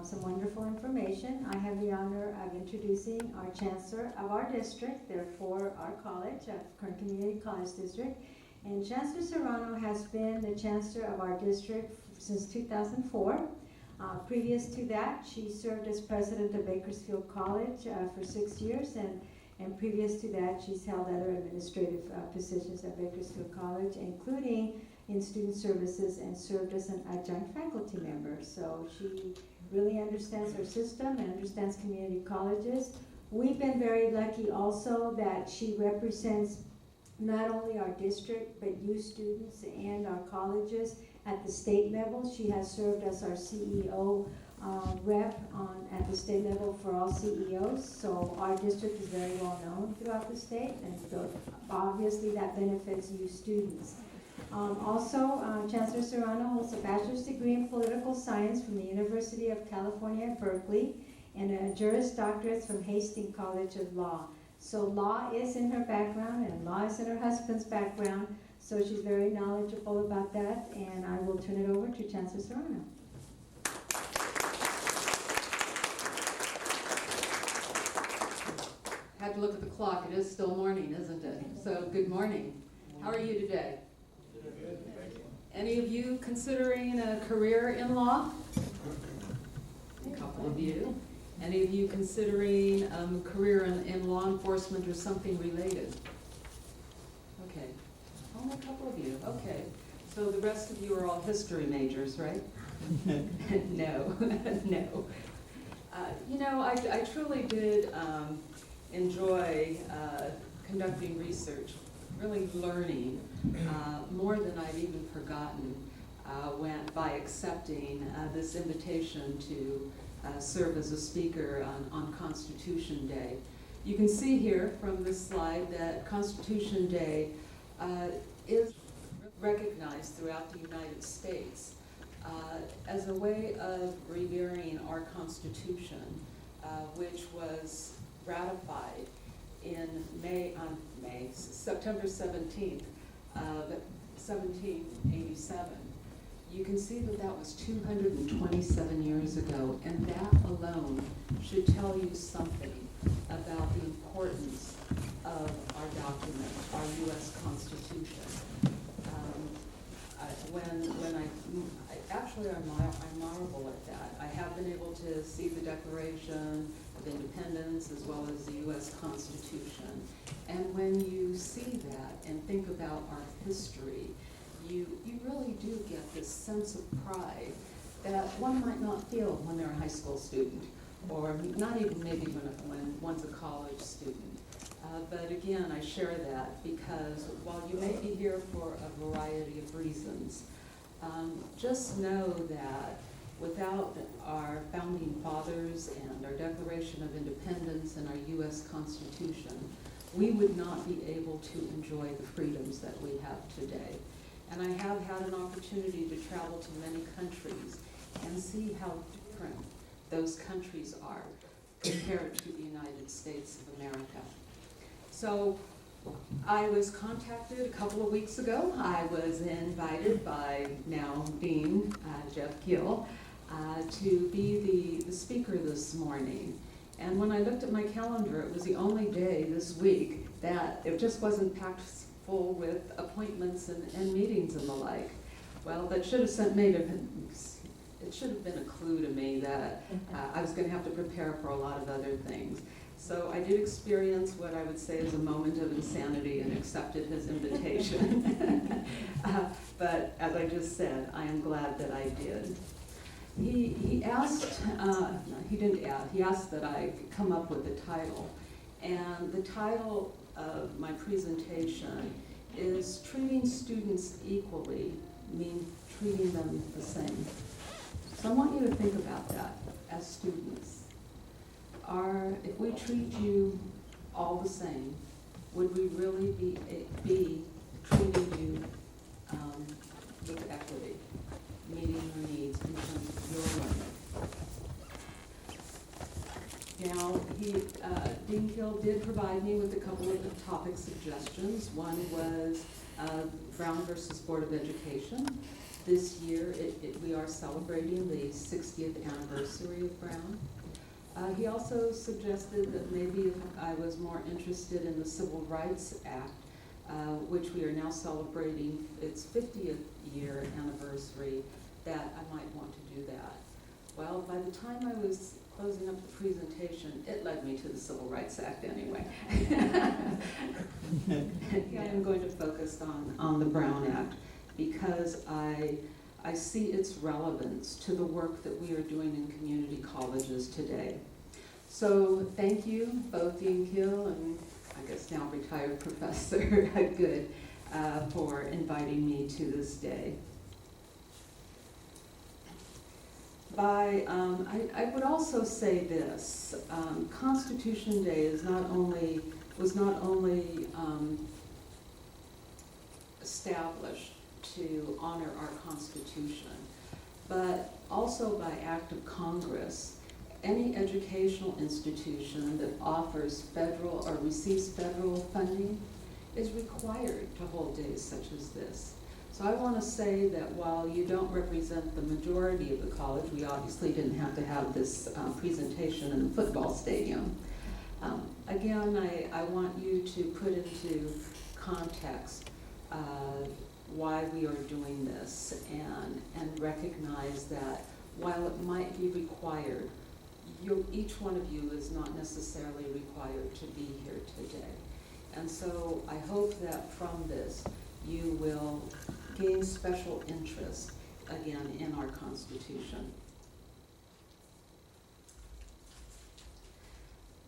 some wonderful information. I have the honor of introducing our Chancellor of our district, therefore our college, Kern Community College District. And Chancellor Serrano has been the Chancellor of our district since 2004. Previous to that, she served as President of Bakersfield College for 6 years, and previous to that, she's held other administrative positions at Bakersfield College, including in student services, and served as an adjunct faculty member. So she really understands our system and understands community colleges. We've been very lucky also that she represents not only our district, but youth students and our colleges at the state level. She has served as our CEO rep at the state level for all CEOs. So our district is very well known throughout the state, and so obviously that benefits youth students. Chancellor Serrano holds a bachelor's degree in political science from the University of California at Berkeley and a Juris Doctorate from Hastings College of Law. So law is in her background and law is in her husband's background, so she's very knowledgeable about that, and I will turn it over to Chancellor Serrano. Had to look at the clock. It is still morning, isn't it? So good morning. How are you today? Any of you considering a career in law? A couple of you. Any of you considering a career in law enforcement or something related? Okay. Only a couple of you. Okay. So the rest of you are all history majors, right? No. No. I truly did enjoy conducting research, really learning more than I'd even forgotten by accepting this invitation to serve as a speaker on Constitution Day. You can see here from this slide that Constitution Day is recognized throughout the United States as a way of revering our Constitution, which was ratified in September 17th of 1787. You can see that that was 227 years ago, and that alone should tell you something about the importance of our document, our U.S. Constitution. I marvel at that. I have been able to see the Declaration of Independence as well as the U.S. Constitution. And when you see that and think about our history, you really do get this sense of pride that one might not feel when they're a high school student, or not even maybe when one's a college student. But again, I share that because while you may be here for a variety of reasons, just know that without our founding fathers and our Declaration of Independence and our U.S. Constitution, we would not be able to enjoy the freedoms that we have today. And I have had an opportunity to travel to many countries and see how different those countries are compared to the United States of America. So I was contacted a couple of weeks ago. I was invited by now Dean Jeff Gill to be the speaker this morning. And when I looked at my calendar, it was the only day this week that it just wasn't packed full with appointments and meetings and the like. Well, that should have it should have been a clue to me that I was going to have to prepare for a lot of other things. So I did experience what I would say is a moment of insanity and accepted his invitation. But as I just said, I am glad that I did. He asked, he asked that I come up with a title. And the title of my presentation is Treating Students Equally Means Treating Them the Same. So I want you to think about that as students. If we treat you all the same, would we really be treating you with equity, meeting your needs in terms of your learning? Now, Dean Gill did provide me with a couple of topic suggestions. One was Brown versus Board of Education. This year, we are celebrating the 60th anniversary of Brown. He also suggested that maybe if I was more interested in the Civil Rights Act, which we are now celebrating its 50th year anniversary, that I might want to do that. Well, by the time I was closing up the presentation, it led me to the Civil Rights Act anyway. Yeah, I'm going to focus on the Brown Act because I see its relevance to the work that we are doing in community colleges today. So thank you, both Dean Kill and I guess now retired Professor Good, for inviting me to this day. I would also say this, Constitution Day was not only established to honor our Constitution, but also by act of Congress. Any educational institution that offers federal or receives federal funding is required to hold days such as this. So I want to say that while you don't represent the majority of the college, we obviously didn't have to have this presentation in the football stadium. Again, I want you to put into context why we are doing this and recognize that while it might be required, each one of you is not necessarily required to be here today. And so I hope that from this you will gain special interest, again, in our Constitution.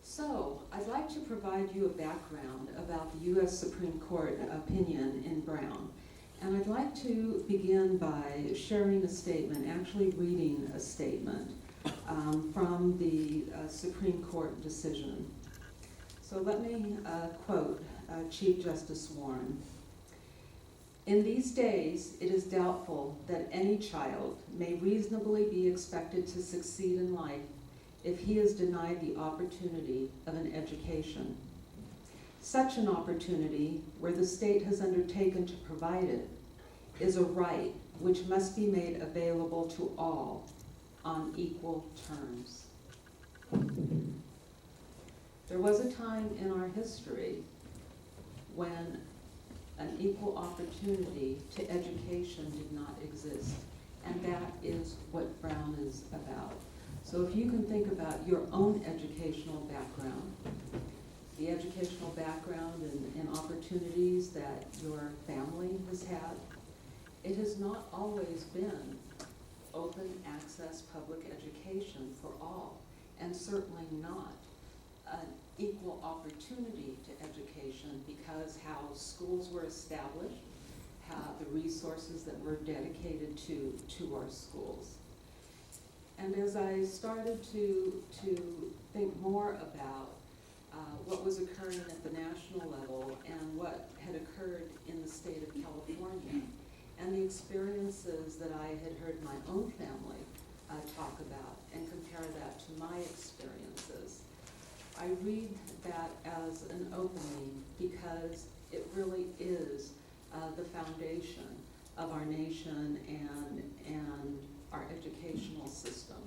So I'd like to provide you a background about the U.S. Supreme Court opinion in Brown. And I'd like to begin by sharing a statement, actually reading a statement from the Supreme Court decision. So let me quote Chief Justice Warren. In these days, it is doubtful that any child may reasonably be expected to succeed in life if he is denied the opportunity of an education. Such an opportunity, where the state has undertaken to provide it, is a right which must be made available to all on equal terms. There was a time in our history when an equal opportunity to education did not exist, and that is what Brown is about. So if you can think about your own educational background, the educational background and opportunities that your family has had, it has not always been open access public education for all, and certainly not an equal opportunity to education because how schools were established, how the resources that were dedicated to our schools. And as I started to think more about what was occurring at the national level and what had occurred in the state of California, and the experiences that I had heard my own family talk about and compare that to my experiences, I read that as an opening because it really is the foundation of our nation and our educational system,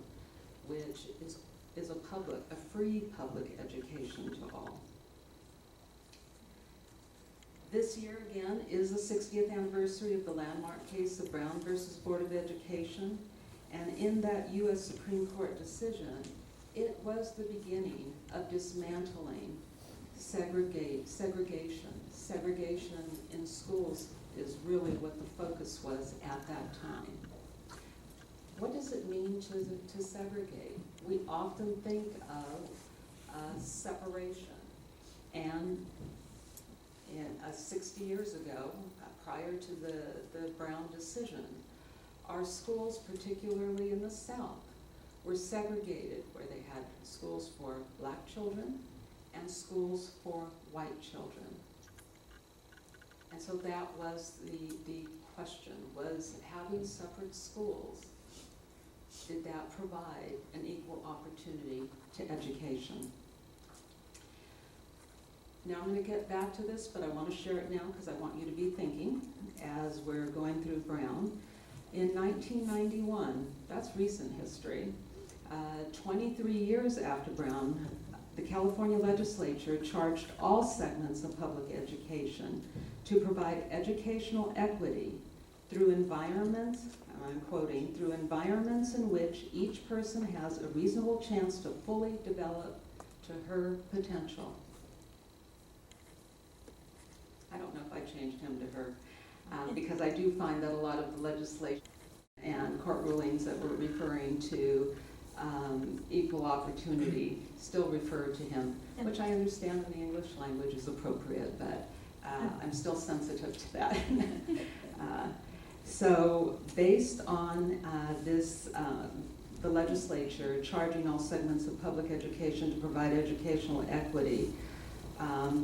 which is a free public education to all. This year, again, is the 60th anniversary of the landmark case of Brown versus Board of Education. And in that U.S. Supreme Court decision, it was the beginning of dismantling segregation. Segregation in schools is really what the focus was at that time. What does it mean to segregate? We often think of separation. And 60 years ago, prior to the Brown decision, our schools, particularly in the South, were segregated, where they had schools for black children and schools for white children. And so that was the question, was having separate schools, did that provide an equal opportunity to education? Now I'm going to get back to this, but I want to share it now because I want you to be thinking as we're going through Brown. In 1991, that's recent history, 23 years after Brown, the California legislature charged all segments of public education to provide educational equity through environments, and I'm quoting, through environments in which each person has a reasonable chance to fully develop to her potential. I don't know if I changed him to her, because I do find that a lot of the legislation and court rulings that we're referring to equal opportunity still refer to him, which I understand in the English language is appropriate, but I'm still sensitive to that. So based on the legislature charging all segments of public education to provide educational equity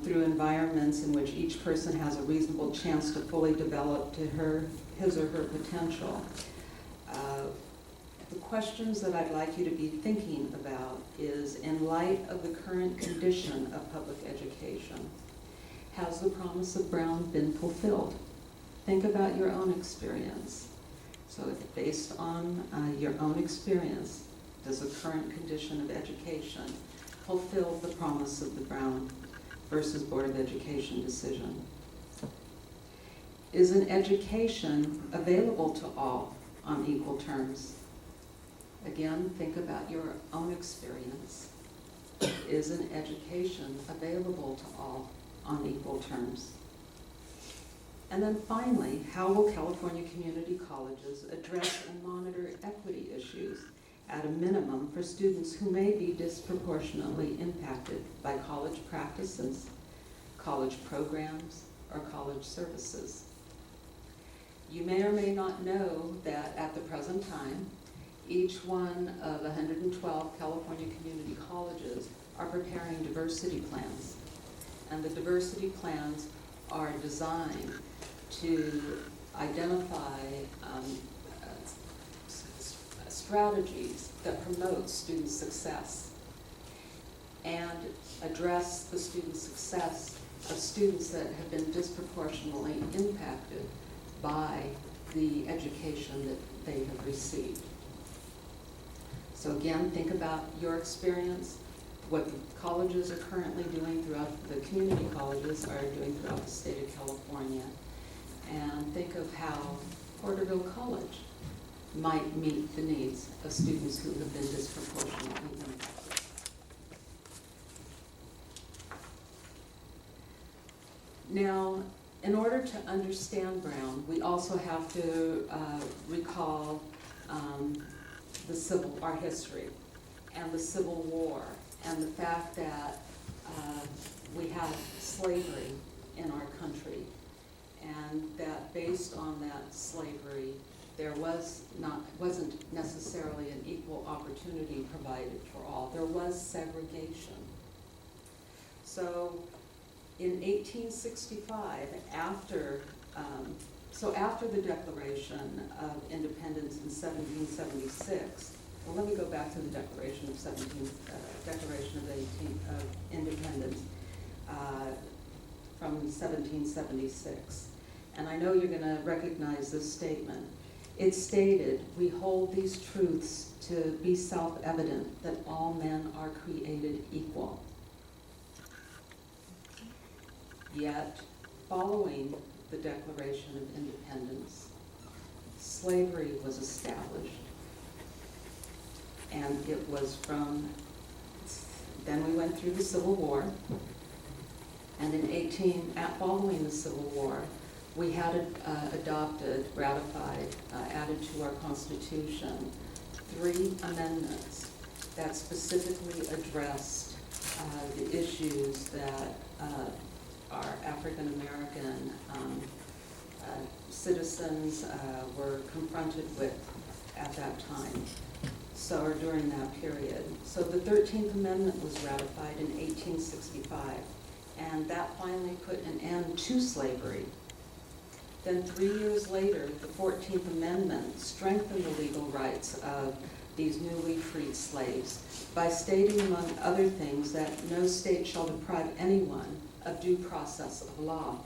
through environments in which each person has a reasonable chance to fully develop to his or her potential, the questions that I'd like you to be thinking about is, in light of the current condition of public education, has the promise of Brown been fulfilled? Think about your own experience. So if based on your own experience, does the current condition of education fulfill the promise of the Brown versus Board of Education decision? Is an education available to all on equal terms? Again, think about your own experience. Is an education available to all on equal terms? And then finally, how will California community colleges address and monitor equity issues at a minimum for students who may be disproportionately impacted by college practices, college programs, or college services? You may or may not know that at the present time, each one of 112 California community colleges are preparing diversity plans. And the diversity plans are designed to identify strategies that promote student success and address the student success of students that have been disproportionately impacted by the education that they have received. So again, think about your experience, what the colleges are currently doing throughout, the community colleges are doing throughout the state of California, and think of how Porterville College might meet the needs of students who have been disproportionately impacted. Now, in order to understand Brown, we also have to recall our history and the Civil War and the fact that we had slavery in our country, and that based on that slavery, there wasn't necessarily an equal opportunity provided for all. There was segregation. So in 1865, after the Declaration of Independence in 1776, well, let me go back to the Declaration of Independence from 1776. And I know you're going to recognize this statement. It stated, "We hold these truths to be self-evident, that all men are created equal." Yet, following the Declaration of Independence, slavery was established. And it was then we went through the Civil War, and following the Civil War, we had adopted, ratified, added to our Constitution 3 amendments that specifically addressed the issues that our African American citizens were confronted with at that time, or during that period. So the 13th Amendment was ratified in 1865, and that finally put an end to slavery. Then 3 years later, the 14th Amendment strengthened the legal rights of these newly freed slaves by stating, among other things, that no state shall deprive anyone of due process of law.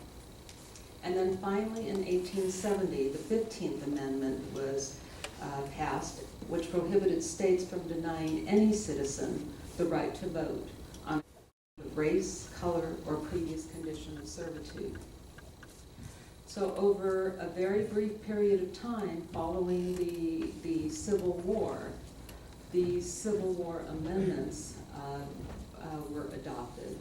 And then finally in 1870, the 15th Amendment was passed, which prohibited states from denying any citizen the right to vote on race, color, or previous condition of servitude. So over a very brief period of time following the Civil War, these Civil War amendments were adopted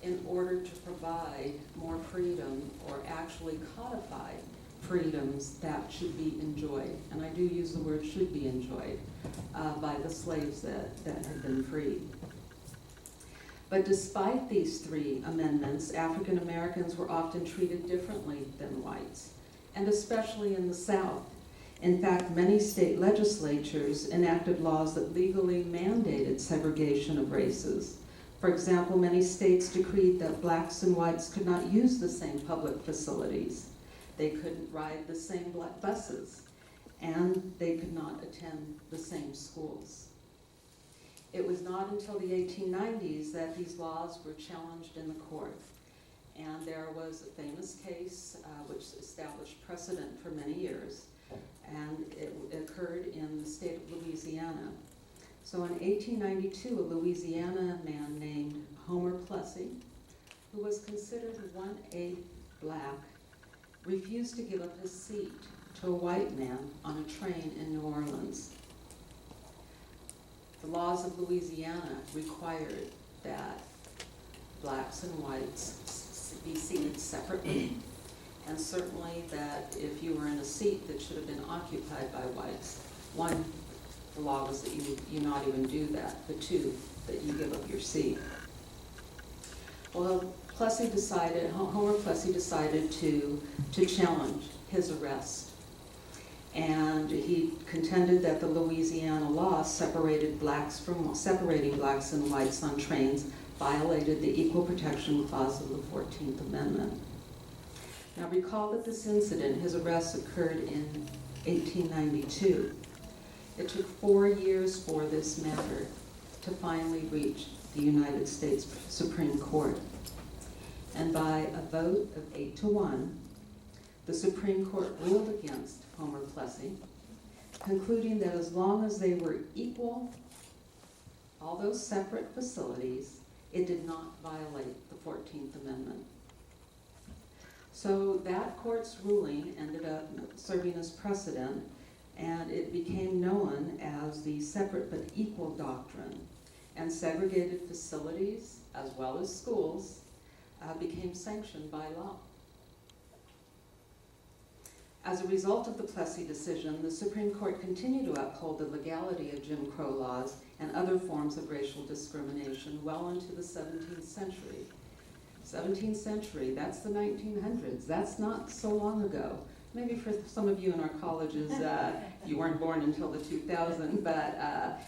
in order to provide more freedom, or actually codify freedoms that should be enjoyed, and I do use the word should be enjoyed, by the slaves that had been freed. But despite these three amendments, African Americans were often treated differently than whites, and especially in the South. In fact, many state legislatures enacted laws that legally mandated segregation of races. For example, many states decreed that blacks and whites could not use the same public facilities. They couldn't ride the same buses, and they could not attend the same schools. It was not until the 1890s that these laws were challenged in the court. And there was a famous case which established precedent for many years, and it occurred in the state of Louisiana. So in 1892, a Louisiana man named Homer Plessy, who was considered 1/8 black, refused to give up his seat to a white man on a train in New Orleans. The laws of Louisiana required that blacks and whites be seated separately, and certainly that if you were in a seat that should have been occupied by whites, one, the law was that you not even do that, but two, that you give up your seat. Well, Homer Plessy decided to challenge his arrest. And he contended that the Louisiana law separating blacks and whites on trains violated the Equal Protection Clause of the 14th Amendment. Now recall that this incident, his arrest, occurred in 1892. It took 4 years for this matter to finally reach the United States Supreme Court. And by a vote of 8-1, the Supreme Court ruled against Homer Plessy, concluding that as long as they were equal, all those separate facilities, it did not violate the 14th Amendment. So that court's ruling ended up serving as precedent, and it became known as the separate but equal doctrine, and segregated facilities, as well as schools, became sanctioned by law. As a result of the Plessy decision, the Supreme Court continued to uphold the legality of Jim Crow laws and other forms of racial discrimination well into the 17th century. 17th century, that's the 1900s. That's not so long ago. Maybe for some of you in our colleges, you weren't born until the 2000s, but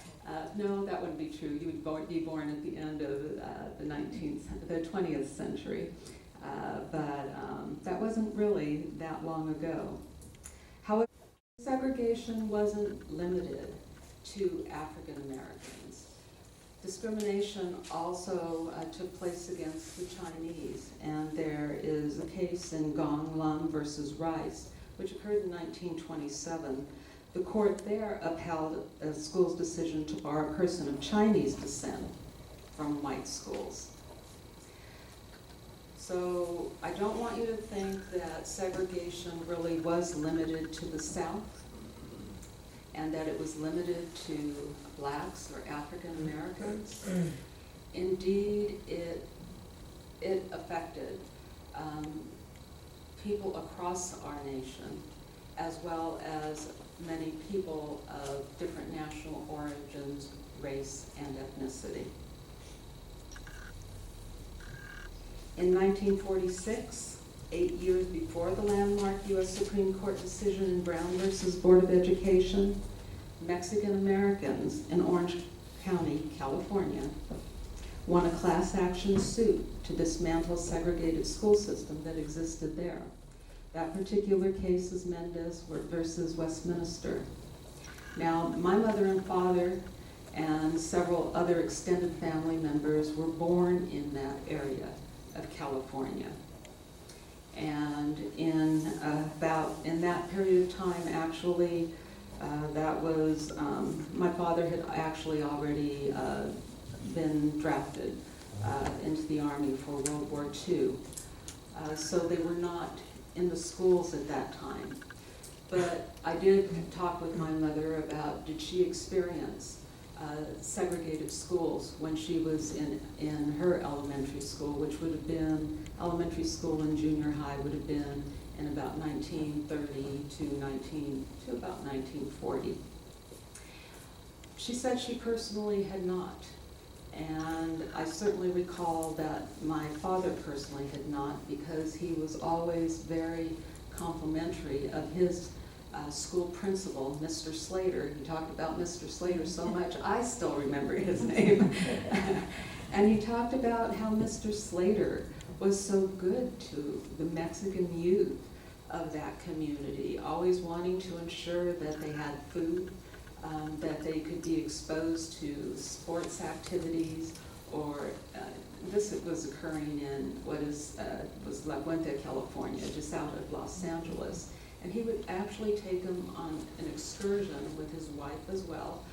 no, that wouldn't be true. You would be born at the end of the 20th century. But that wasn't really that long ago. However, segregation wasn't limited to African Americans. Discrimination also took place against the Chinese, and there is a case in Gong Lum versus Rice, which occurred in 1927. The court there upheld a school's decision to bar a person of Chinese descent from white schools. So I don't want you to think that segregation really was limited to the South and that it was limited to blacks or African Americans. Indeed, it affected people across our nation, as well as many people of different national origins, race, and ethnicity. In 1946, 8 years before the landmark U.S. Supreme Court decision in Brown versus Board of Education, Mexican Americans in Orange County, California, won a class action suit to dismantle a segregated school system that existed there. That particular case is Mendez versus Westminster. Now, my mother and father and several other extended family members were born in that area of California. And in that period of time, actually, that was, my father had actually already been drafted into the Army for World War II. So they were not in the schools at that time. But I did talk with my mother about, did she experience segregated schools when she was in her elementary school, which would have been, elementary school and junior high would have been in about 1930 to about 1940. She said she personally had not. And I certainly recall that my father personally had not, because he was always very complimentary of his school principal, Mr. Slater. He talked about Mr. Slater so much, I still remember his name. And he talked about how Mr. Slater was so good to the Mexican youth of that community, always wanting to ensure that they had food, that they could be exposed to sports activities, or this was occurring in what was La Puente, California, just out of Los Angeles. And he would actually take them on an excursion with his wife as well,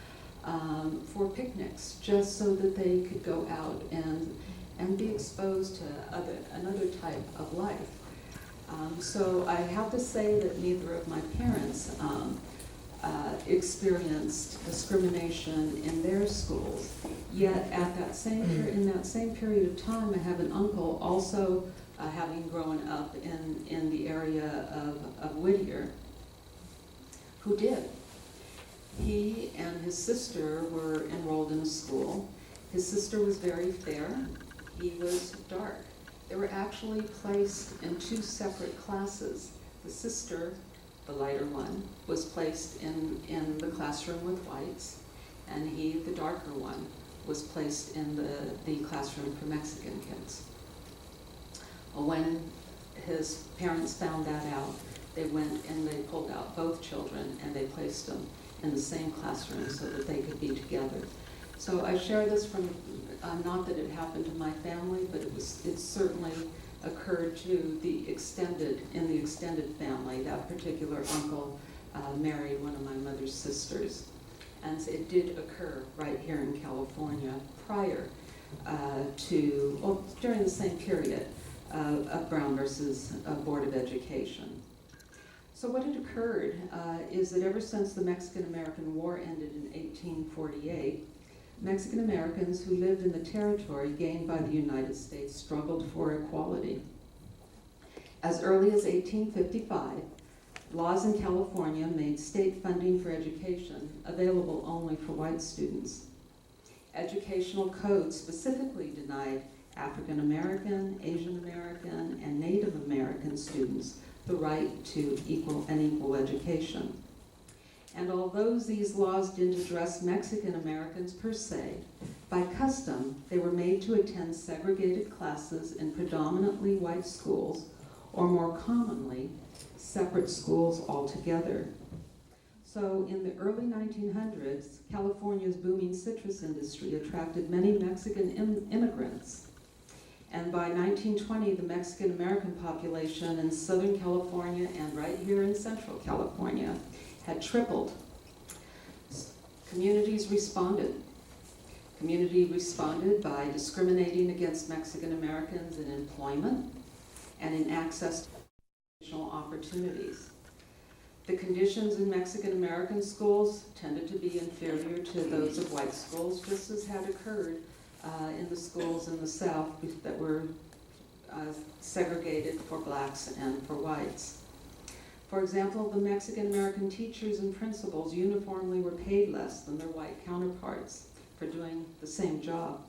for picnics, just so that they could go out and be exposed to another type of life. So I have to say that neither of my parents experienced discrimination in their schools. Yet at that in that same period of time, I have an uncle also having grown up in the area of Whittier, who did. He and his sister were enrolled in a school. His sister was very fair. He was dark. They were actually placed in two separate classes. The sister, the lighter one, was placed in the classroom with whites, and he, the darker one, was placed in the classroom for Mexican kids. When his parents found that out, they went and they pulled out both children and they placed them in the same classroom so that they could be together. So I share this from, not that it happened to my family, but it certainly occurred to the extended family. That particular uncle married one of my mother's sisters. And it did occur right here in California prior during the same period of Brown versus Board of Education. So what had occurred is that ever since the Mexican-American War ended in 1848, Mexican Americans who lived in the territory gained by the United States struggled for equality. As early as 1855, laws in California made state funding for education available only for white students. Educational codes specifically denied African American, Asian American, and Native American students the right to equal education. And although these laws didn't address Mexican Americans per se, by custom, they were made to attend segregated classes in predominantly white schools, or more commonly, separate schools altogether. So in the early 1900s, California's booming citrus industry attracted many Mexican immigrants. And by 1920, the Mexican American population in Southern California and right here in Central California had tripled. Communities responded. Community responded by discriminating against Mexican Americans in employment and in access to educational opportunities. The conditions in Mexican American schools tended to be inferior to those of white schools, just as had occurred in the schools in the South that were segregated for blacks and for whites. For example, the Mexican American teachers and principals uniformly were paid less than their white counterparts for doing the same job.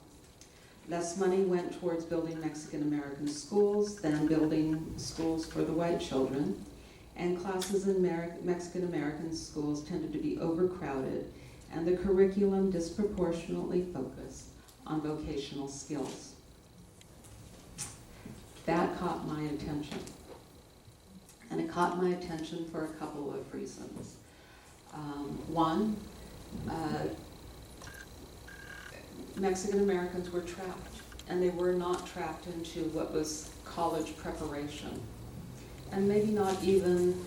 Less money went towards building Mexican American schools than building schools for the white children, and classes in Mexican American schools tended to be overcrowded, and the curriculum disproportionately focused on vocational skills. That caught my attention. And it caught my attention for a couple of reasons. One, Mexican Americans were trapped, and they were not trapped into what was college preparation. and maybe not even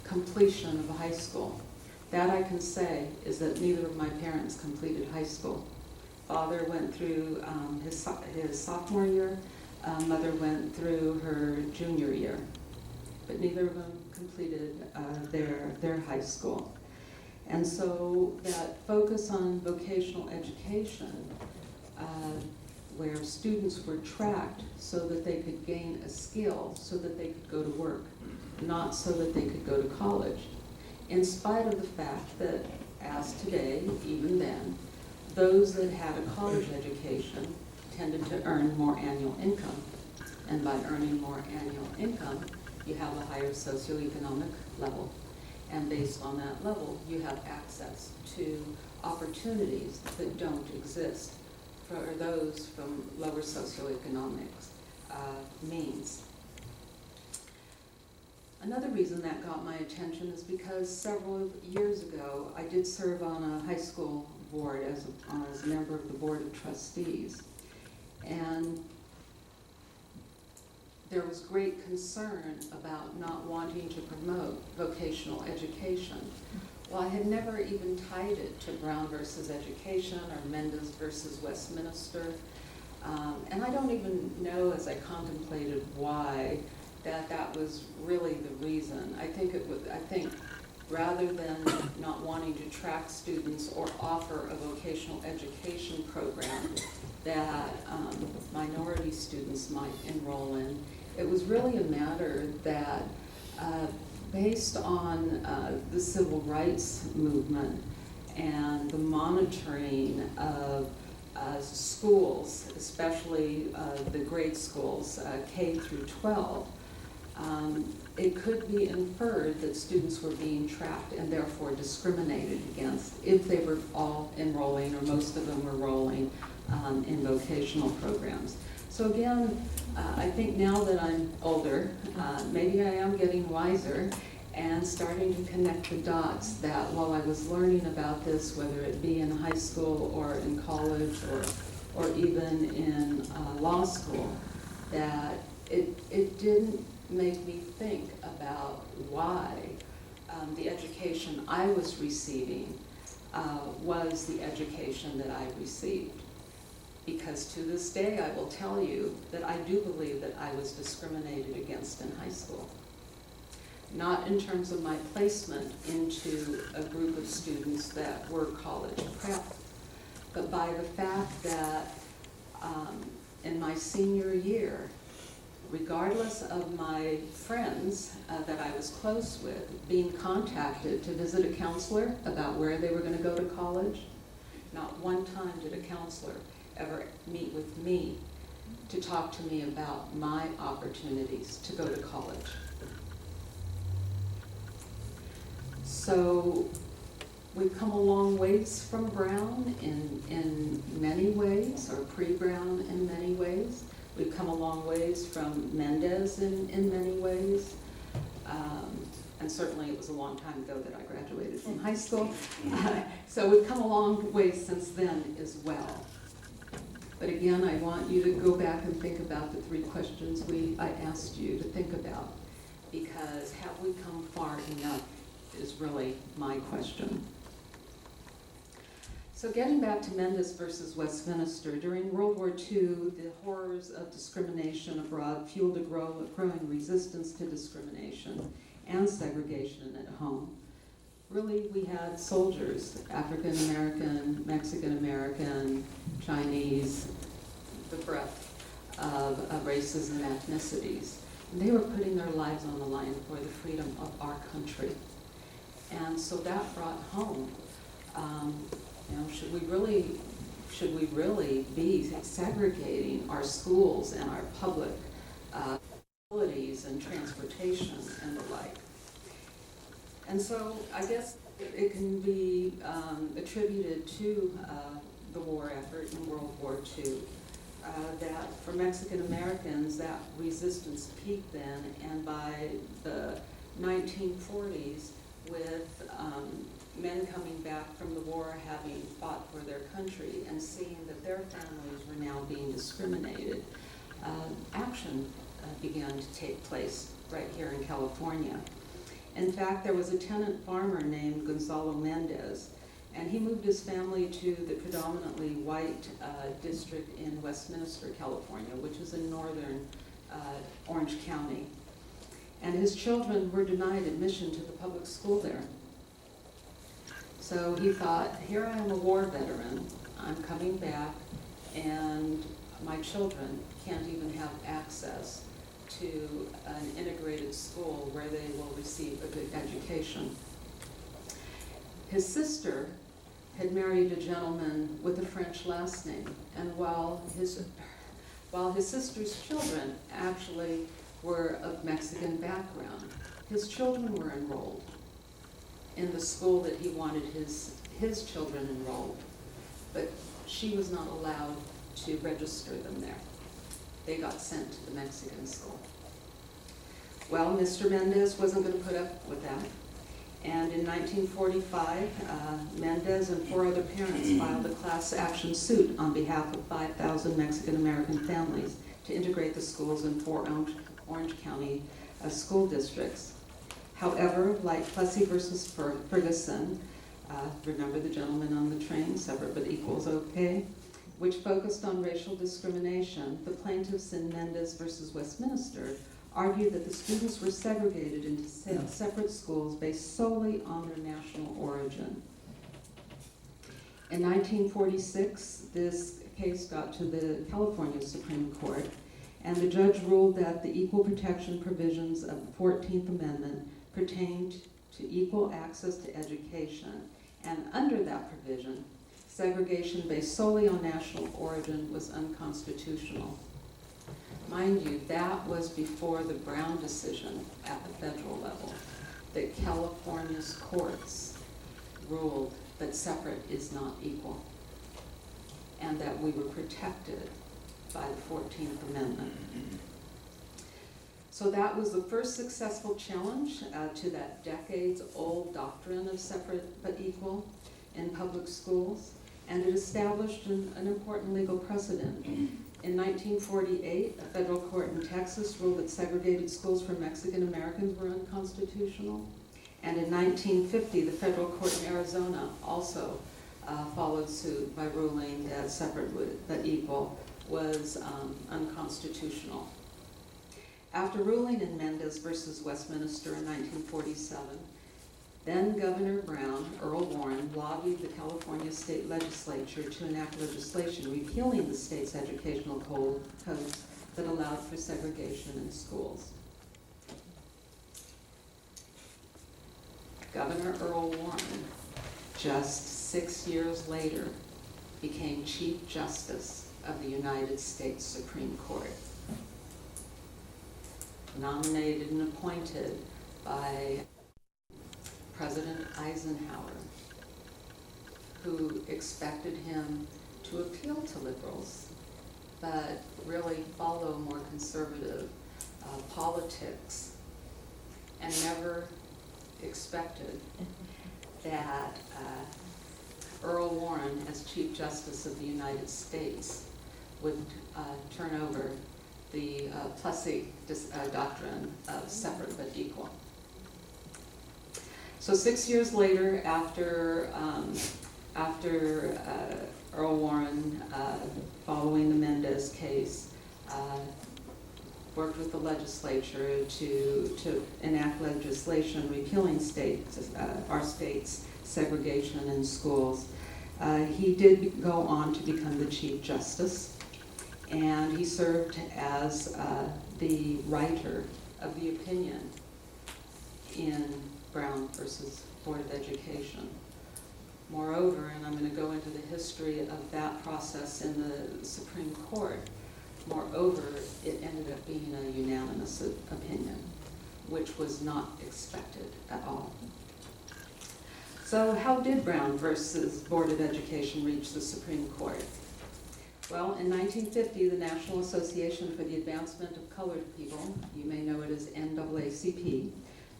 completion of high school. That I can say is that neither of my parents completed high school. Father went through his sophomore year, mother went through her junior year, but neither of them completed their high school. And so that focus on vocational education, where students were tracked so that they could gain a skill so that they could go to work, not so that they could go to college. In spite of the fact that, as today, even then, those that had a college education tended to earn more annual income. And by earning more annual income, you have a higher socioeconomic level. And based on that level, you have access to opportunities that don't exist for those from lower socioeconomic means. Another reason that got my attention is because several years ago, I did serve on a high school board as a member of the Board of Trustees. And there was great concern about not wanting to promote vocational education. Well, I had never even tied it to Brown versus Education or Mendes versus Westminster. And I don't even know, as I contemplated why, that was really the reason. I think rather than not wanting to track students or offer a vocational education program that minority students might enroll in, it was really a matter that based on the civil rights movement and the monitoring of schools, especially the grade schools, K through 12, it could be inferred that students were being tracked and therefore discriminated against if they were all enrolling, or most of them were enrolling in vocational programs. So again, I think now that I'm older, maybe I am getting wiser and starting to connect the dots that while I was learning about this, whether it be in high school or in college or even in law school, that it didn't make me think about why the education I was receiving was the education that I received. Because to this day, I will tell you that I do believe that I was discriminated against in high school. Not in terms of my placement into a group of students that were college prep, but by the fact that in my senior year, regardless of my friends that I was close with being contacted to visit a counselor about where they were going to go to college, not one time did a counselor ever meet with me to talk to me about my opportunities to go to college. So we've come a long ways from Brown in many ways, or pre-Brown in many ways. We've come a long ways from Mendes in many ways. And certainly it was a long time ago that I graduated from high school. So we've come a long ways since then as well. But again, I want you to go back and think about the three questions I asked you to think about, because have we come far enough is really my question. So getting back to Mendes versus Westminster, during World War II, the horrors of discrimination abroad fueled a growing resistance to discrimination and segregation at home. Really, we had soldiers, African American, Mexican American, Chinese, the breadth of races and ethnicities. And they were putting their lives on the line for the freedom of our country. And so that brought home, should we really be segregating our schools and our public facilities and transportation and the like? And so I guess it can be attributed to the war effort in World War II, that for Mexican Americans, that resistance peaked then, and by the 1940s, with men coming back from the war having fought for their country and seeing that their families were now being discriminated, action began to take place right here in California. In fact, there was a tenant farmer named Gonzalo Mendez, and he moved his family to the predominantly white district in Westminster, California, which is in northern Orange County. And his children were denied admission to the public school there. So he thought, here I am a war veteran, I'm coming back, and my children can't even have access to an integrated school where they will receive a good education. His sister had married a gentleman with a French last name, and while his sister's children actually were of Mexican background, his children were enrolled in the school that he wanted his children enrolled, but she was not allowed to register them there. They got sent to the Mexican school. Well, Mr. Mendez wasn't going to put up with that. And in 1945, Mendez and 4 other parents filed a class action suit on behalf of 5,000 Mexican-American families to integrate the schools in 4 Orange County school districts. However, like Plessy versus Ferguson, remember the gentleman on the train, separate but equals okay, which focused on racial discrimination, the plaintiffs in Mendez versus Westminster argued that the students were segregated into separate schools based solely on their national origin. In 1946, this case got to the California Supreme Court, and the judge ruled that the equal protection provisions of the 14th Amendment pertained to equal access to education, and under that provision, segregation based solely on national origin was unconstitutional. Mind you, that was before the Brown decision at the federal level, that California's courts ruled that separate is not equal, and that we were protected by the 14th Amendment. So that was the first successful challenge to that decades-old doctrine of separate but equal in public schools, and it established an important legal precedent. In 1948, a federal court in Texas ruled that segregated schools for Mexican Americans were unconstitutional. And in 1950, the federal court in Arizona also followed suit by ruling that separate but equal was unconstitutional. After ruling in Mendez versus Westminster in 1947, then Governor Brown, Earl Warren, lobbied the California state legislature to enact legislation repealing the state's educational codes that allowed for segregation in schools. Governor Earl Warren, just 6 years later, became Chief Justice of the United States Supreme Court, nominated and appointed by President Eisenhower, who expected him to appeal to liberals, but really follow more conservative politics, and never expected that Earl Warren, as Chief Justice of the United States, would turn over the Plessy doctrine of separate but equal. So 6 years later, after Earl Warren, following the Mendez case, worked with the legislature to enact legislation repealing our state's segregation in schools. He did go on to become the Chief Justice, and he served as the writer of the opinion in Brown versus Board of Education. Moreover, and I'm going to go into the history of that process in the Supreme Court, moreover, it ended up being a unanimous opinion, which was not expected at all. So how did Brown versus Board of Education reach the Supreme Court? Well, in 1950, the National Association for the Advancement of Colored People, you may know it as NAACP,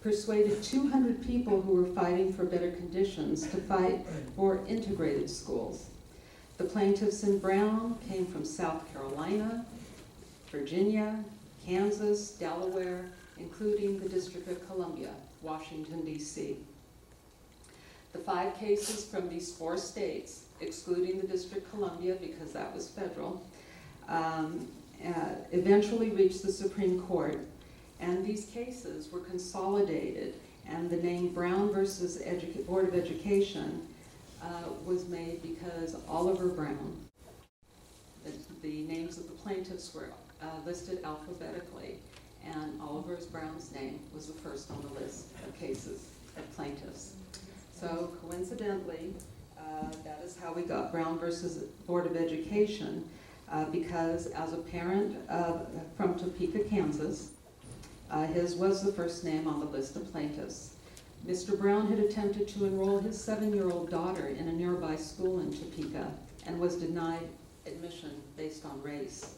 persuaded 200 people who were fighting for better conditions to fight for integrated schools. The plaintiffs in Brown came from South Carolina, Virginia, Kansas, Delaware, including the District of Columbia, Washington, D.C. The 5 cases from these 4 states, excluding the District of Columbia because that was federal, eventually reached the Supreme Court, and these cases were consolidated, and the name Brown versus Board of Education was made because Oliver Brown, the names of the plaintiffs were listed alphabetically, and Oliver Brown's name was the first on the list of cases of plaintiffs. So coincidentally, that is how we got Brown versus Board of Education, because as a parent from Topeka, Kansas, his was the first name on the list of plaintiffs. Mr. Brown had attempted to enroll his 7-year-old daughter in a nearby school in Topeka and was denied admission based on race.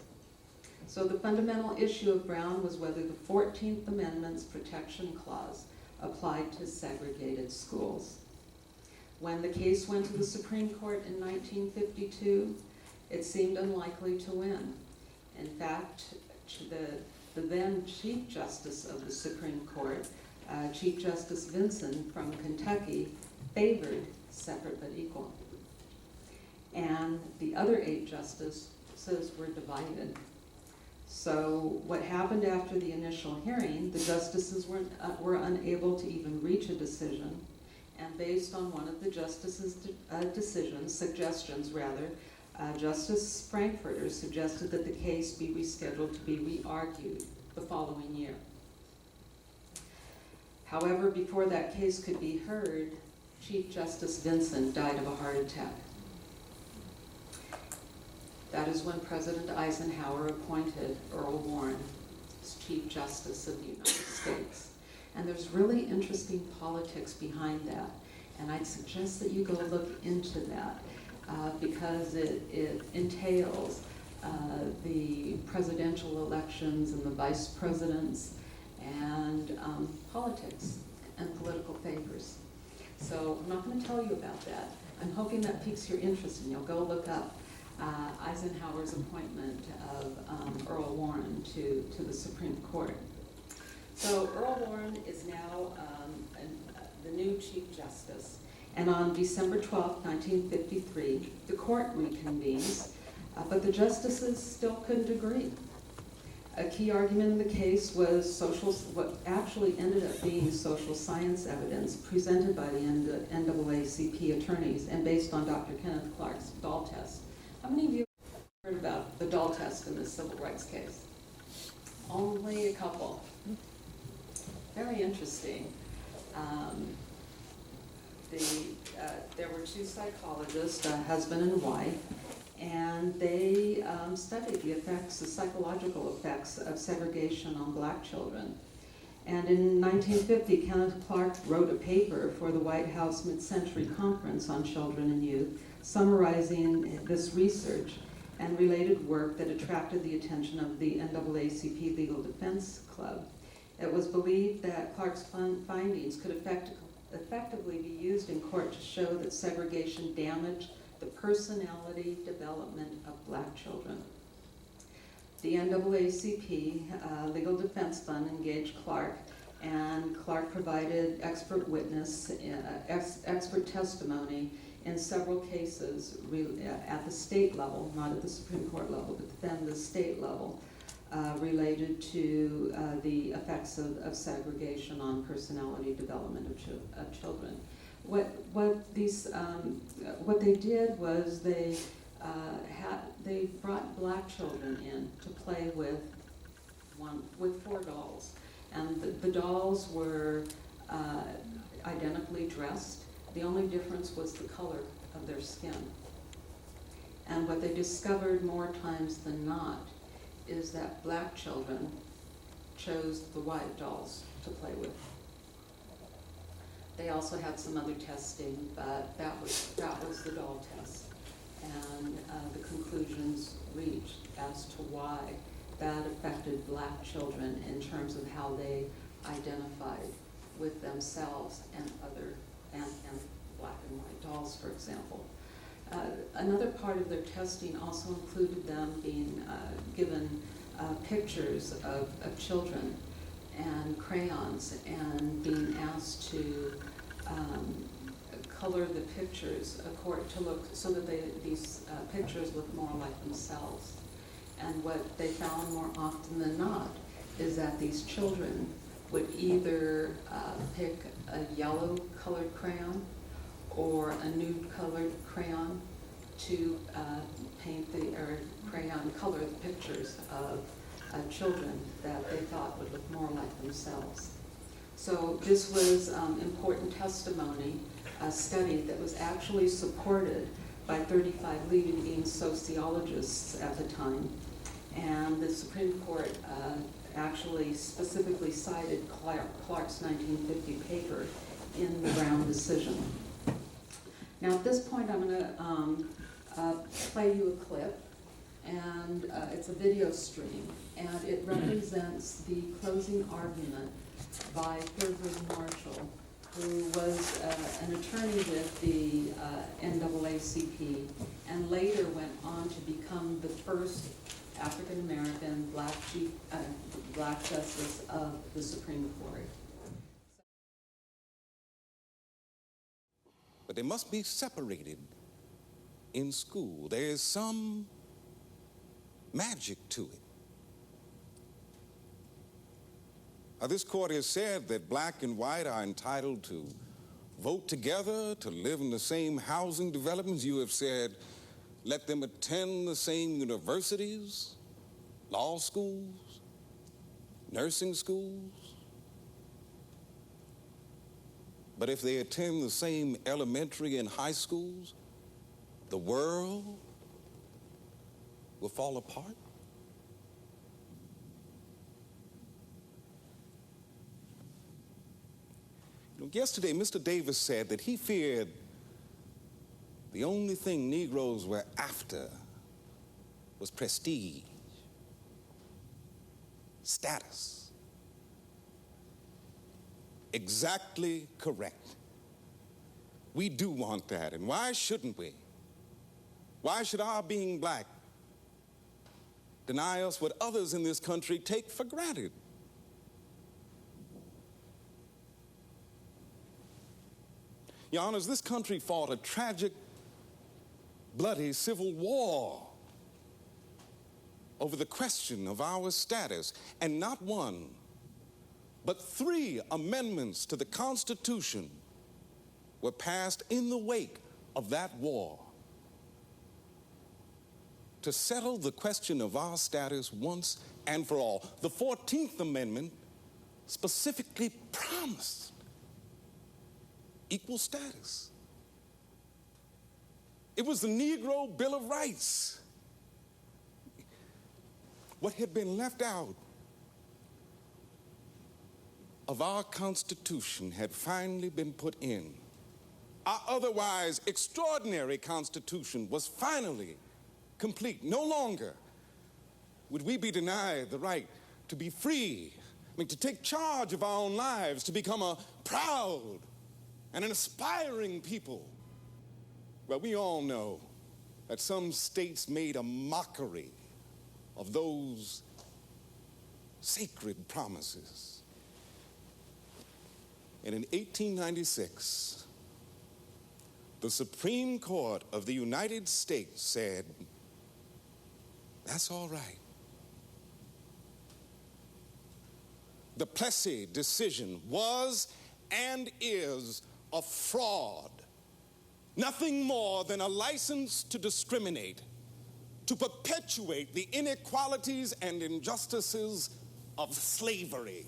So the fundamental issue of Brown was whether the 14th Amendment's protection clause applied to segregated schools. When the case went to the Supreme Court in 1952, it seemed unlikely to win. In fact, the then Chief Justice of the Supreme Court, Chief Justice Vinson from Kentucky, favored separate but equal. And the other 8 justices were divided. So what happened after the initial hearing, the justices were unable to even reach a decision, and based on one of the justices' suggestions, Justice Frankfurter suggested that the case be rescheduled to be re-argued the following year. However, before that case could be heard, Chief Justice Vinson died of a heart attack. That is when President Eisenhower appointed Earl Warren as Chief Justice of the United States. And there's really interesting politics behind that. And I'd suggest that you go look into that because it entails the presidential elections and the vice presidents and politics and political favors. So I'm not going to tell you about that. I'm hoping that piques your interest and you'll go look up Eisenhower's appointment of Earl Warren to the Supreme Court. So Earl Warren is now the new Chief Justice. And on December 12, 1953, the court reconvenes, but the justices still couldn't agree. A key argument in the case was what actually ended up being social science evidence presented by the NAACP attorneys and based on Dr. Kenneth Clark's Dahl test. How many of you have heard about the Dahl test in this civil rights case? Only a couple. Very interesting. There were 2 psychologists, a husband and wife, and they studied the psychological effects of segregation on black children. And in 1950, Kenneth Clark wrote a paper for the White House Mid-Century Conference on Children and Youth, summarizing this research and related work that attracted the attention of the NAACP Legal Defense Club. It was believed that Clark's findings could effectively be used in court to show that segregation damaged the personality development of black children. The NAACP Legal Defense Fund engaged Clark, and Clark provided expert testimony in several cases at the state level, not at the Supreme Court level, but then the state level, related to the effects of segregation on personality development of children. What they did was they brought black children in to play with 4 dolls, and the dolls were identically dressed. The only difference was the color of their skin. And what they discovered more times than not is that black children chose the white dolls to play with. They also had some other testing, but that was the doll test. And the conclusions reached as to why that affected black children in terms of how they identified with themselves and black and white dolls, for example. Another part of their testing also included them being given pictures of children, and crayons and being asked to color the pictures so that these pictures look more like themselves. And what they found more often than not is that these children would either pick a yellow colored crayon or a nude colored crayon to color the pictures of children that they thought would look more like themselves. So this was important testimony, a study that was actually supported by 35 leading sociologists at the time. And the Supreme Court actually specifically cited Clark's 1950 paper in the Brown decision. Now at this point I'm going to play you a clip, and it's a video stream, and it represents the closing argument by Thurgood Marshall, who was an attorney with the NAACP and later went on to become the first African-American black justice of the Supreme Court. But they must be separated in school. There is some magic to it. Now, this court has said that black and white are entitled to vote together, to live in the same housing developments. You have said, let them attend the same universities, law schools, nursing schools. But if they attend the same elementary and high schools, the world will fall apart. Yesterday, Mr. Davis said that he feared the only thing Negroes were after was prestige, status. Exactly correct. We do want that, and why shouldn't we? Why should our being black deny us what others in this country take for granted? Your Honors, this country fought a tragic, bloody civil war over the question of our status, and not one, but 3 amendments to the Constitution were passed in the wake of that war to settle the question of our status once and for all. The 14th Amendment specifically promised equal status. It was the Negro Bill of Rights. What had been left out of our Constitution had finally been put in. Our otherwise extraordinary Constitution was finally complete. No longer would we be denied the right to be free, to take charge of our own lives, to become a proud and an aspiring people. Well, we all know that some states made a mockery of those sacred promises. And in 1896, the Supreme Court of the United States said, that's all right. The Plessy decision was and is a fraud, nothing more than a license to discriminate, to perpetuate the inequalities and injustices of slavery.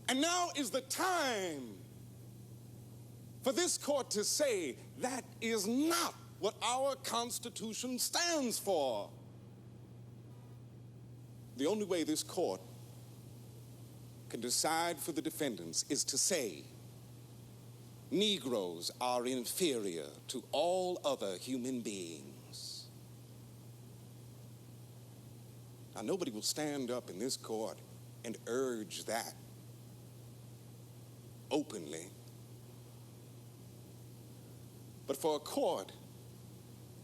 And now is the time for this court to say that is not what our Constitution stands for. The only way this court can decide for the defendants is to say Negroes are inferior to all other human beings. Now, nobody will stand up in this court and urge that openly. But for a court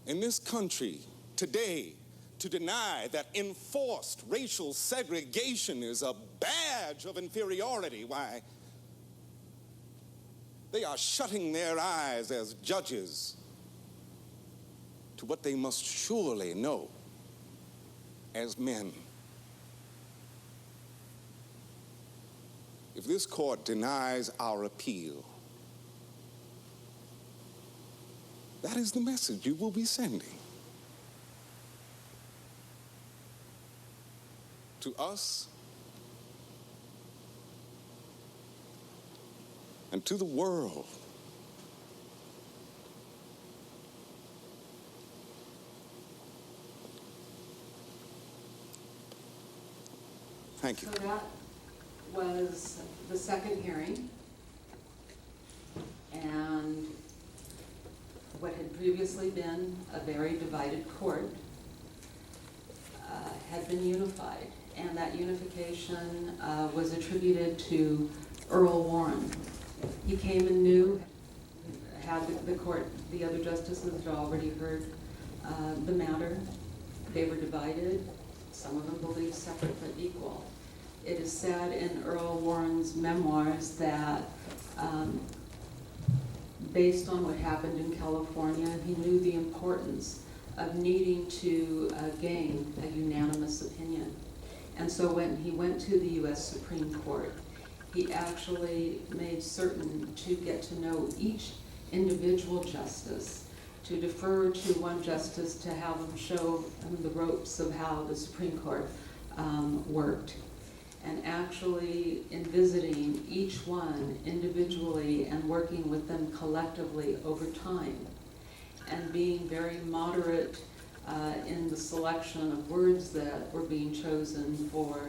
in this country today to deny that enforced racial segregation is a badge of inferiority, why, they are shutting their eyes as judges to what they must surely know as men. If this court denies our appeal, that is the message you will be sending to us and to the world. Thank you. So that was the second hearing, and what had previously been a very divided court had been unified, and that unification was attributed to Earl Warren. He came and knew, had the court, the other justices had already heard the matter. They were divided. Some of them believed separate but equal. It is said in Earl Warren's memoirs that based on what happened in California, he knew the importance of needing to gain a unanimous opinion. And so when he went to the U.S. Supreme Court, he actually made certain to get to know each individual justice, to defer to one justice to have them show the ropes of how the Supreme Court worked. And actually, in visiting each one individually and working with them collectively over time, and being very moderate in the selection of words that were being chosen for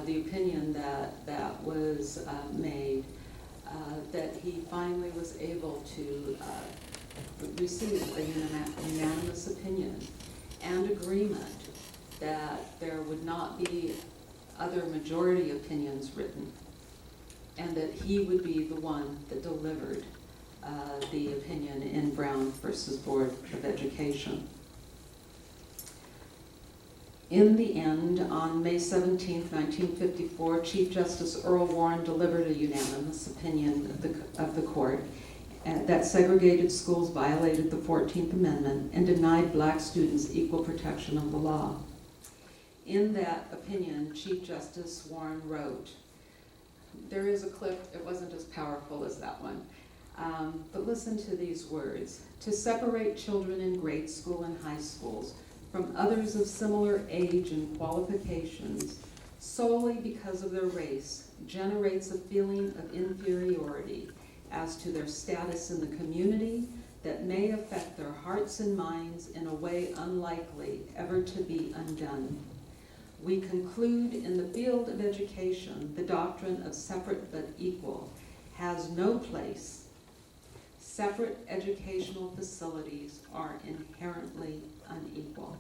the opinion that was made, that he finally was able to receive a unanimous opinion and agreement that there would not be other majority opinions written, and that he would be the one that delivered the opinion in Brown versus Board of Education. In the end, on May 17, 1954, Chief Justice Earl Warren delivered a unanimous opinion of the court that segregated schools violated the 14th Amendment and denied black students equal protection of the law. In that opinion, Chief Justice Warren wrote, there is a clip, it wasn't as powerful as that one, but listen to these words. To separate children in grade school and high schools from others of similar age and qualifications solely because of their race generates a feeling of inferiority as to their status in the community that may affect their hearts and minds in a way unlikely ever to be undone. We conclude in the field of education, the doctrine of separate but equal has no place. Separate educational facilities are inherently unequal.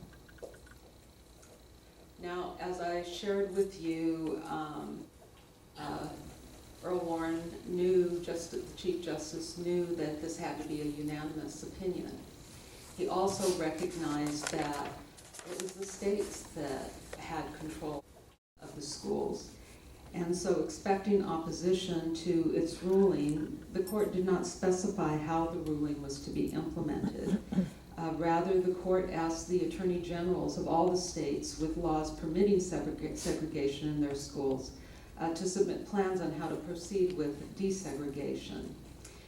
Now, as I shared with you, Earl Warren knew, the Chief Justice knew that this had to be a unanimous opinion. He also recognized that it was the states that had control of the schools. And so, expecting opposition to its ruling, the court did not specify how the ruling was to be implemented. Rather, the court asked the attorney generals of all the states with laws permitting segregation in their schools to submit plans on how to proceed with desegregation.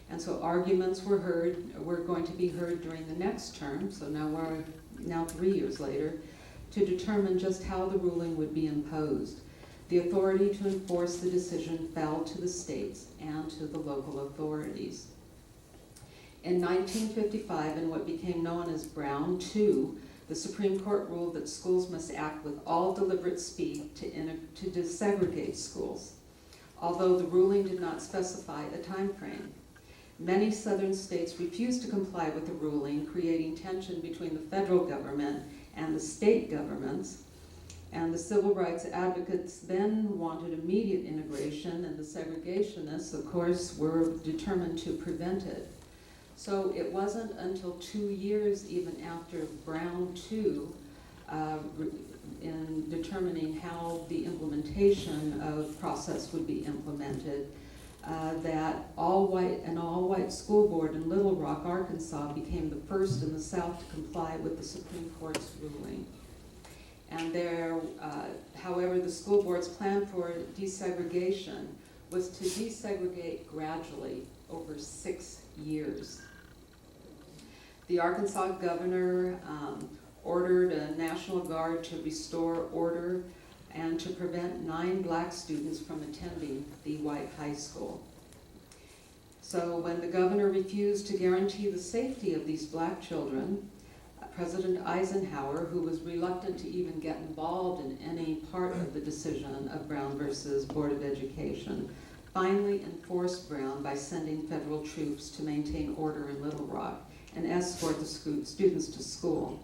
And so arguments were going to be heard during the next term, so now 3 years later, to determine just how the ruling would be imposed. The authority to enforce the decision fell to the states and to the local authorities. In 1955, in what became known as Brown 2, the Supreme Court ruled that schools must act with all deliberate speed to desegregate schools, although the ruling did not specify a time frame. Many southern states refused to comply with the ruling, creating tension between the federal government and the state governments, and the civil rights advocates then wanted immediate integration, and the segregationists, of course, were determined to prevent it. So it wasn't until 2 years even after Brown 2 in determining how the implementation of process would be implemented, that an all-white school board in Little Rock, Arkansas became the first in the South to comply with the Supreme Court's ruling. And however, the school board's plan for desegregation was to desegregate gradually over 6 years. The Arkansas governor ordered a National Guard to restore order and to prevent 9 black students from attending the white high school. So when the governor refused to guarantee the safety of these black children, President Eisenhower, who was reluctant to even get involved in any part of the decision of Brown versus Board of Education, finally enforced Brown by sending federal troops to maintain order in Little Rock and escort the students to school.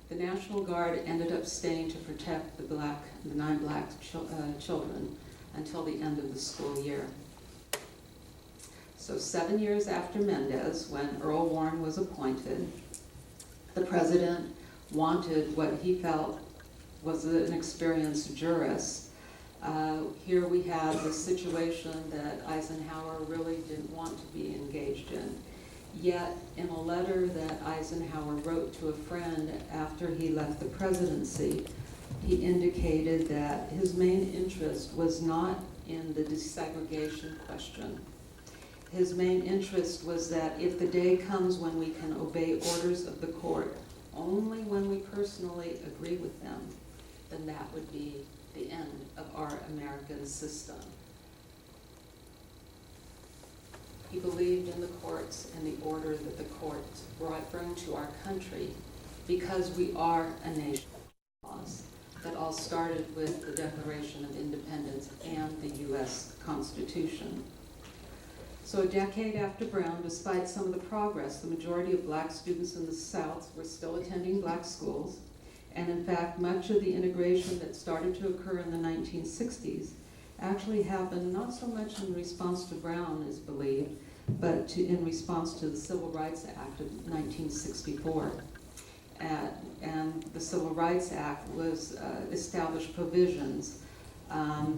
The National Guard ended up staying to protect the 9 black children until the end of the school year. So 7 years after Mendez, when Earl Warren was appointed, the president wanted what he felt was an experienced jurist. Here we had the situation that Eisenhower really didn't want to be engaged in. Yet, in a letter that Eisenhower wrote to a friend after he left the presidency, he indicated that his main interest was not in the desegregation question. His main interest was that if the day comes when we can obey orders of the court only when we personally agree with them, then that would be the end of our American system. He believed in the courts and the order that the courts bring to our country because we are a nation of laws that all started with the Declaration of Independence and the U.S. Constitution. So a decade after Brown, despite some of the progress, the majority of black students in the South were still attending black schools. And in fact, much of the integration that started to occur in the 1960s actually happened not so much in response to Brown, as believed, but in response to the Civil Rights Act of 1964. And the Civil Rights Act was established provisions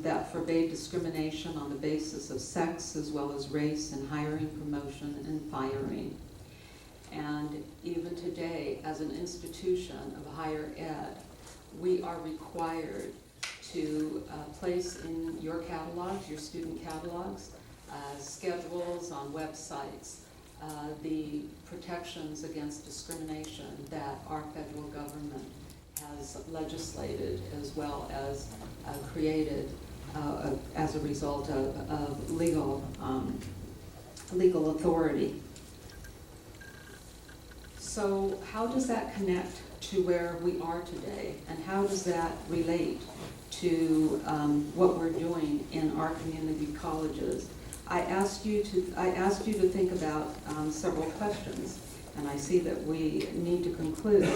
that forbade discrimination on the basis of sex as well as race in hiring, promotion, and firing. And even today, as an institution of higher ed, we are required to place in your catalogs, your student catalogs, schedules on websites, the protections against discrimination that our federal government has legislated as well as created as a result of legal authority. So how does that connect to where we are today, and how does that relate to what we're doing in our community colleges? I asked you to think about several questions, and I see that we need to conclude.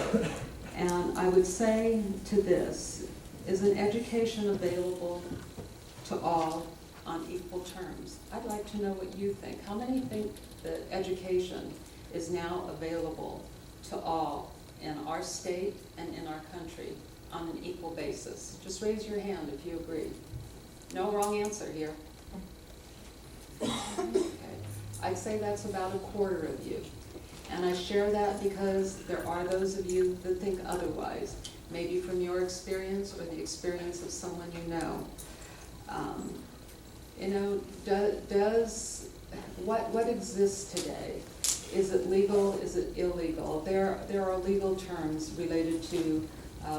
And I would say to this, is an education available to all on equal terms? I'd like to know what you think. How many think that education is now available to all in our state and in our country on an equal basis? Just raise your hand if you agree. No wrong answer here. Okay. I'd say that's about a quarter of you. And I share that because there are those of you that think otherwise, maybe from your experience or the experience of someone you know. What exists today? Is it legal? Is it illegal? There are legal terms related to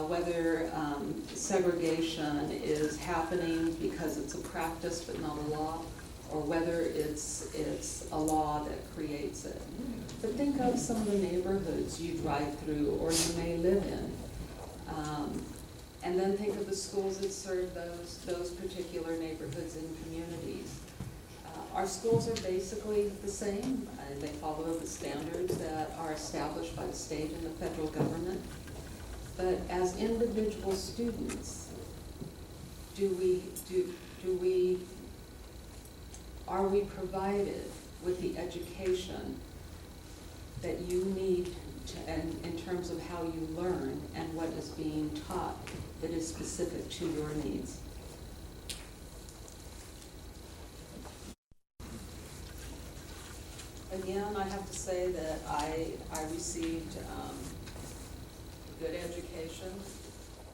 whether segregation is happening because it's a practice but not a law, or whether it's a law that creates it. But think of some of the neighborhoods you drive through or you may live in. And then think of the schools that serve those particular neighborhoods and communities. Our schools are basically the same, and they follow the standards that are established by the state and the federal government. But as individual students, are we provided with the education that you need and in terms of how you learn and what is being taught that is specific to your needs. Again, I have to say that I received good education.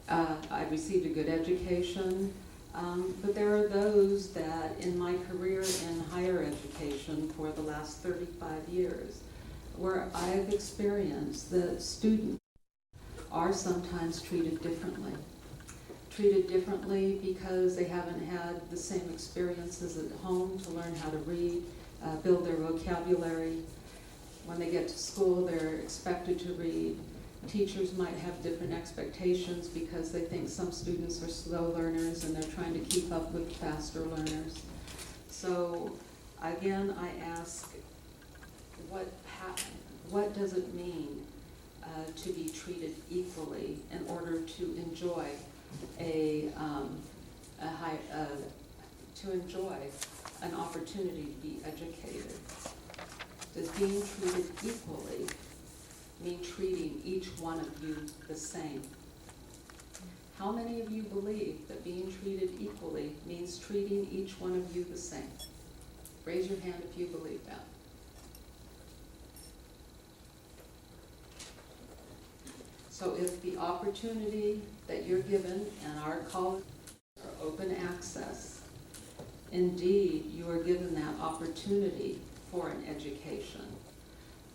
I received a good education, but there are those that in my career in higher education for the last 35 years, where I've experienced that students are sometimes treated differently. Treated differently because they haven't had the same experiences at home to learn how to read, build their vocabulary. When they get to school, they're expected to read. Teachers might have different expectations because they think some students are slow learners and they're trying to keep up with faster learners. So again, I ask, what does it mean to be treated equally in order to enjoy an opportunity to be educated? Does being treated equally mean treating each one of you the same? How many of you believe that being treated equally means treating each one of you the same? Raise your hand if you believe that. So if the opportunity that you're given in our college are open access, indeed you are given that opportunity for an education.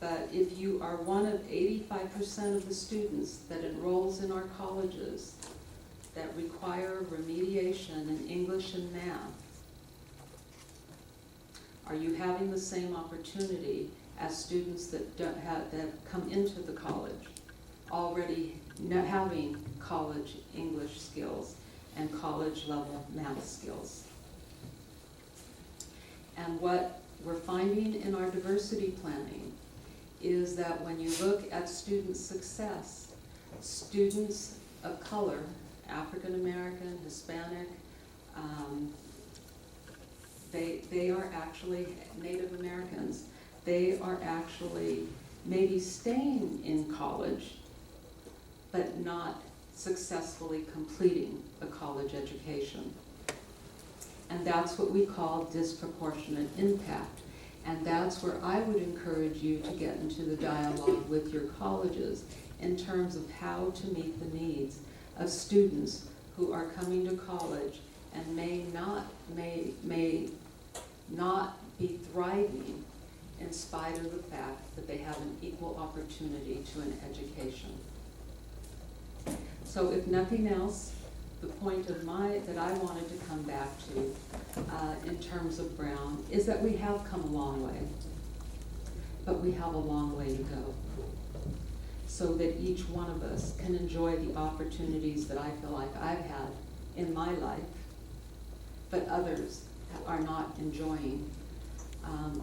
But if you are one of 85% of the students that enrolls in our colleges that require remediation in English and math, are you having the same opportunity as students that come into the college already having college English skills and college level math skills? And what we're finding in our diversity planning is that when you look at student success, students of color, African American, Hispanic, they are actually Native Americans. They are actually maybe staying in college, but not successfully completing a college education. And that's what we call disproportionate impact. And that's where I would encourage you to get into the dialogue with your colleges in terms of how to meet the needs of students who are coming to college and may not be thriving in spite of the fact that they have an equal opportunity to an education. So if nothing else, the point of that I wanted to come back to in terms of Brown is that we have come a long way, but we have a long way to go so that each one of us can enjoy the opportunities that I feel like I've had in my life, but others are not enjoying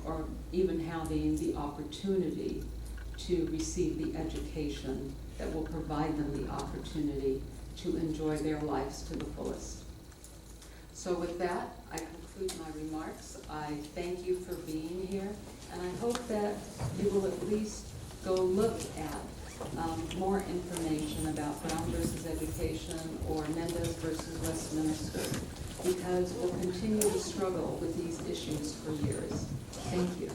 or even having the opportunity to receive the education that will provide them the opportunity to enjoy their lives to the fullest. So with that, I conclude my remarks. I thank you for being here, and I hope that you will at least go look at more information about Brown versus Education or Mendez versus Westminster, because we'll continue to struggle with these issues for years. Thank you.